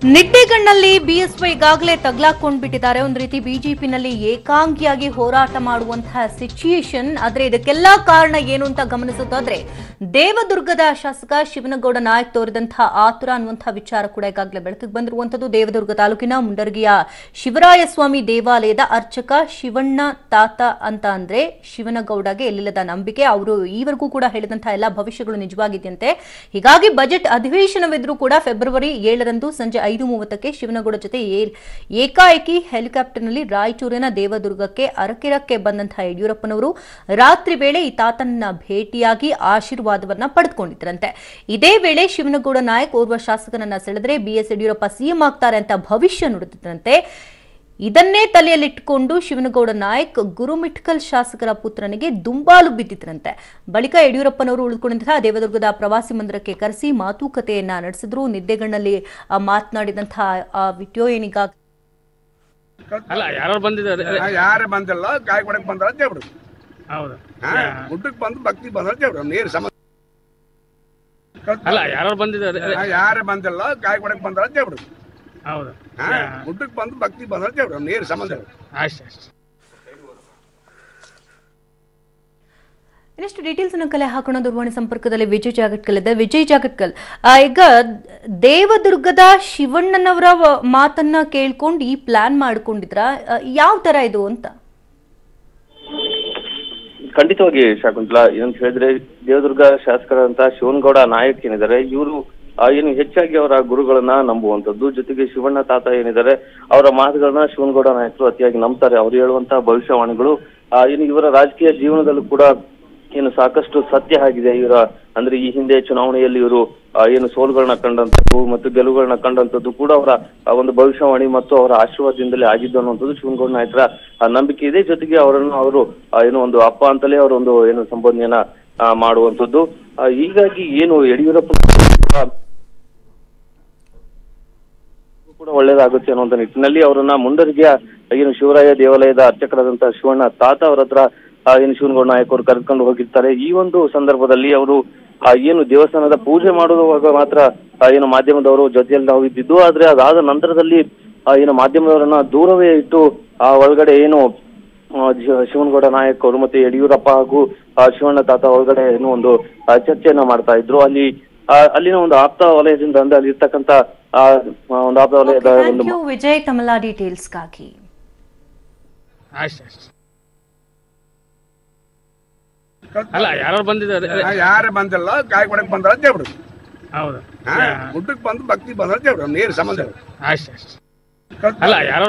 ನಿಟ್ಟೆಗಣ್ಣಲ್ಲಿ BSY ಈಗಾಗಲೇ ತಗ್ಲಾಕೊಂಡ್ಬಿಟ್ಟಿದ್ದಾರೆ. ಒಂದು ರೀತಿ ಬಿಜೆಪಿನಲ್ಲಿ ಏಕಾಂಗಿಯಾಗಿ ಹೋರಾಟ ಮಾಡುವಂತಹ ಸಿಚುಯೇಷನ್. ಆದ್ರೆ ಇದಕ್ಕೆಲ್ಲ ಕಾರಣ ಏನು ಅಂತ ಗಮನಿಸೋದಾದ್ರೆ ದೇವದುರ್ಗದ ಶಾಸಕ ಶಿವನಗೌಡ ನಾಯಕ್ ತೋರಿದಂತಹ ಆತುರ ಅನ್ನುವಂತಹ ವಿಚಾರ ಕೂಡ ಈಗಾಗಲೇ ಬೆಳಕಿಗೆ ಬಂದಿರುವಂತದ್ದು. ದೇವದುರ್ಗ ತಾಲೂಕಿನ ಮುಂಡರಗಿಯ ಶಿವರಾಯಸ್ವಾಮಿ ದೇವಾಲಯದ ಅರ್ಚಕ ಶಿವಣ್ಣ ತಾತ ಅಂತ ಅಂದ್ರೆ ಶಿವನಗೌಡಗೆ ಎಲ್ಲಿಲ್ಲದ ನಂಬಿಕೆ. ಅವರು ಈವರೆಗೂ ಕೂಡ ಹೇಳಿದಂತಹ ಎಲ್ಲ ಭವಿಷ್ಯಗಳು ನಿಜವಾಗಿದೆಯಂತೆ. ಹೀಗಾಗಿ ಬಜೆಟ್ ಅಧಿವೇಶನವಿದ್ರೂ ಕೂಡ ಫೆಬ್ರವರಿ 7ರಂದು ಸಂಜೆ 5:30ಕ್ಕೆ ಶಿವನಗೌಡ ಜೊತೆ ಏಕಾಏಕಿ ಹೆಲಿಕಾಪ್ಟರ್ನಲ್ಲಿ ರಾಯಚೂರಿನ ದೇವದುರ್ಗಕ್ಕೆ ಅರಕೆರಕ್ಕೆ ಬಂದಂತಹ ಯಡಿಯೂರಪ್ಪನವರು ರಾತ್ರಿ ವೇಳೆ ಈ ತಾತನನ್ನ ಭೇಟಿಯಾಗಿ ಆಶೀರ್ವಾದವನ್ನ ಪಡೆದುಕೊಂಡಿದ್ದರಂತೆ. ಇದೇ ವೇಳೆ ಶಿವನಗೌಡ ನಾಯಕ್ ಓರ್ವ ಶಾಸಕನನ್ನ ಸೆಳೆದರೆ ಬಿಎಸ್ ಯಡಿಯೂರಪ್ಪ ಸಿಎಂ ಆಗ್ತಾರೆ ಅಂತ ಭವಿಷ್ಯ ನುಡಿದಿದ್ದರಂತೆ. ಇದನ್ನೇ ತಲೆಯಲ್ಲಿಟ್ಟುಕೊಂಡು ಶಿವನಗೌಡ ನಾಯಕ್ ಗುರುಮಿಠಕಲ್ ಶಾಸಕರ ಪುತ್ರನಿಗೆ ದುಂಬಾಲು ಬಿದ್ದಿದ್ರಂತೆ. ಬಳಿಕ ಯಡಿಯೂರಪ್ಪನವರು ಉಳಿದುಕೊಂಡಂತಹ ದೇವದುರ್ಗದ ಪ್ರವಾಸಿ ಮಂದಿರಕ್ಕೆ ಕರೆಸಿ ಮಾತುಕತೆಯನ್ನ ನಡೆಸಿದ್ರು. ನಿದ್ದೆಗಣ್ಣಲ್ಲಿ ಮಾತನಾಡಿದಂತಹ ವಿಡಿಯೋ ಏನೀಗ ಯಾರು ಬಂದಿದ್ದಾರೆ, ಯಾರೇ ಬಂದಿಲ್ಲ, ಕಾಯಿ ಕೊಡಕ್ ಬಂದಾರ ದೇವ್ರು. ಹೌದು, ಊಟಕ್ಕೆ ಬಂದು ಭಕ್ತಿ ಬಂದಾರ ದೇವ್ರು. ನೀರು ಸಂಬಂಧ ಅಲ್ಲ, ಯಾರು ಬಂದಿದ್ದಾರೆ, ಯಾರೇ ಬಂದಿಲ್ಲ, ಕಾಯಿ ಕೊಡಕ್ ಬಂದಾರ ದೇವ್ರು. ಹೌದು, ಊಟಕ್ಕೆ ಬಂದು ಭಕ್ತಿ ಬಂದಾರ ದೇವ್ರು. ನೀರು ಸಂಬಂಧ ಅಷ್ಟೇ. ಇನ್ನಷ್ಟು ಡೀಟೇಲ್ಸ್ ಅನ್ನು ಕಲೆ ಹಾಕೋಣ. ದೂರವಾಣಿ ಸಂಪರ್ಕದಲ್ಲಿ ವಿಜಯ್ ಜಾಗಟ್ಕಲ್ ಇದೆ. ವಿಜಯ್ ಜಾಗಟ್ಕಲ್, ಈಗ ದೇವದುರ್ಗದ ಶಿವಣ್ಣನವರ ಮಾತನ್ನ ಕೇಳ್ಕೊಂಡು ಈ ಪ್ಲಾನ್ ಮಾಡ್ಕೊಂಡಿದ್ರ, ಯಾವ ತರ ಇದು ಅಂತ? ಖಂಡಿತವಾಗಿ ಶಾಕುಂತಲಾ, ಏನಂತ ಹೇಳಿದ್ರೆ ದೇವದುರ್ಗ ಶಾಸಕರಂತ ಶಿವನಗೌಡ ನಾಯಕ್ ಏನಿದ್ದಾರೆ, ಇವರು ಏನು ಹೆಚ್ಚಾಗಿ ಅವರ ಗುರುಗಳನ್ನ ನಂಬುವಂತದ್ದು, ಜೊತೆಗೆ ಶಿವಣ್ಣ ತಾತ ಏನಿದ್ದಾರೆ ಅವರ ಮಾತುಗಳನ್ನ ಶಿವನಗೌಡ ನಾಯಕರು ಅತಿಯಾಗಿ ನಂಬ್ತಾರೆ. ಅವರು ಹೇಳುವಂತಹ ಭವಿಷ್ಯವಾಣಿಗಳು ಏನು ಇವರ ರಾಜಕೀಯ ಜೀವನದಲ್ಲೂ ಕೂಡ ಏನು ಸಾಕಷ್ಟು ಸತ್ಯ ಆಗಿದೆ. ಇವರ ಅಂದ್ರೆ ಈ ಹಿಂದೆ ಚುನಾವಣೆಯಲ್ಲಿ ಇವರು ಏನು ಸೋಲುಗಳನ್ನ ಕಂಡಂತದ್ದು ಮತ್ತು ಗೆಲುವುಗಳನ್ನ ಕಂಡಂತದ್ದು ಕೂಡ ಅವರ ಒಂದು ಭವಿಷ್ಯವಾಣಿ ಮತ್ತು ಅವರ ಆಶೀರ್ವಾದದಿಂದಲೇ ಆಗಿದ್ದು ಅನ್ನುವಂಥದ್ದು ಶಿವನಗೌಡ ನಾಯಕರ ನಂಬಿಕೆ ಇದೆ. ಜೊತೆಗೆ ಅವರನ್ನು ಅವರು ಏನು ಒಂದು ಅಪ್ಪ ಅಂತಲೇ ಅವರೊಂದು ಏನು ಸಂಬೋಧನೆಯನ್ನ ಮಾಡುವಂಥದ್ದು. ಹೀಗಾಗಿ ಏನು ಯಡಿಯೂರಪ್ಪ ಕೂಡ ಒಳ್ಳೇದಾಗುತ್ತೆ ಅನ್ನುವಂಥ ನಿಟ್ಟಿನಲ್ಲಿ ಅವರನ್ನ ಮುಂಡರಗಿಯ ಏನು ಶಿವರಾಯ ದೇವಾಲಯದ ಅರ್ಚಕರಾದಂತಹ ಶಿವಣ್ಣ ತಾತ ಅವರ ಹತ್ರ ಏನು ಶಿವನಗೌಡ ನಾಯಕ್ ಅವರು ಕರೆದುಕೊಂಡು ಹೋಗಿರ್ತಾರೆ. ಈ ಒಂದು ಸಂದರ್ಭದಲ್ಲಿ ಅವರು ಏನು ದೇವಸ್ಥಾನದ ಪೂಜೆ ಮಾಡುವಾಗ ಮಾತ್ರ ಏನು ಮಾಧ್ಯಮದವರು ಜೊತೆಯಲ್ಲಿ ನಾವು ಇದ್ದಿದ್ದು. ಆದ್ರೆ ಅದಾದ ನಂತರದಲ್ಲಿ ಏನು ಮಾಧ್ಯಮದವರನ್ನ ದೂರವೇ ಇಟ್ಟು ಒಳಗಡೆ ಏನು ಶಿವನಗೌಡ ನಾಯಕ್ ಅವರು ಮತ್ತೆ ಯಡಿಯೂರಪ್ಪ ಹಾಗೂ ಶಿವಣ್ಣ ತಾತ ಒಳಗಡೆ ಏನು ಒಂದು ಚರ್ಚೆಯನ್ನ ಮಾಡ್ತಾ ಇದ್ರು. ಅಲ್ಲಿನ ಒಂದು ಆಪ್ತ ವಲಯದಿಂದ ಅಂದ್ರೆ ಅಲ್ಲಿ ಇರ್ತಕ್ಕಂತ ಒಂದು ಆಪ್ತ ವಲಯದ ಒಂದು ವಿಜಯ್ ಕಮಲಾ ಡೀಟೇಲ್ಸ್ಗಾಗಿ. ಅಲ್ಲ, ಯಾರು ಬಂದಿದ್ದಾರೆ, ಯಾರೇ ಬಂದಿಲ್ಲ, ಕಾಯಿ ಕೊಡಕ್ ಬಂದಾರ ದೇವ್ರು. ಹೌದು, ಊಟಕ್ಕೆ ಬಂದು ಭಕ್ತಿ ಬಂದಾರ ದೇವ್ರು. ನೀರು ಸಂಬಂಧ ಅಷ್ಟೇ. ಅಲ್ಲ, ಯಾರು